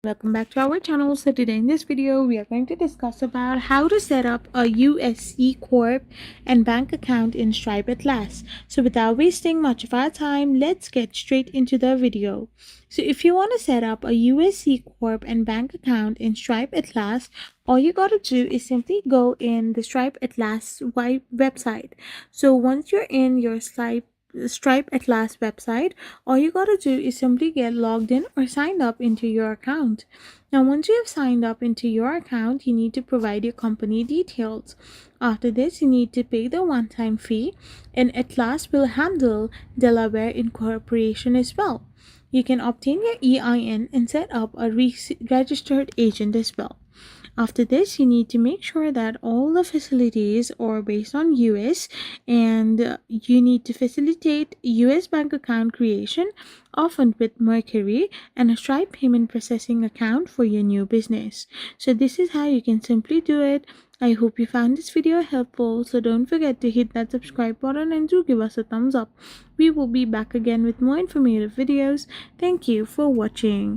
Welcome back to our channel. So today in this video we are going to discuss about how to set up a US C-Corp and bank account in Stripe at last. So without wasting much of our time, let's get straight into the video. So if you want to set up a US C-Corp and bank account in Stripe at last, all you gotta do is simply go in the Stripe at last website. So once you're in your Stripe at last website, all you gotta do is simply get logged in or signed up into your account. Now once you have signed up into your account, you need to provide your company details. After this, you need to pay the one-time fee, and at last will handle Delaware incorporation as well. You can obtain your EIN and set up a registered agent as well. After this, you need to make sure that all the facilities are based on US, and you need to facilitate US bank account creation, often with Mercury, and a Stripe payment processing account for your new business. So this is how you can simply do it. I hope you found this video helpful, so don't forget to hit that subscribe button and do give us a thumbs up. We will be back again with more informative videos. Thank you for watching.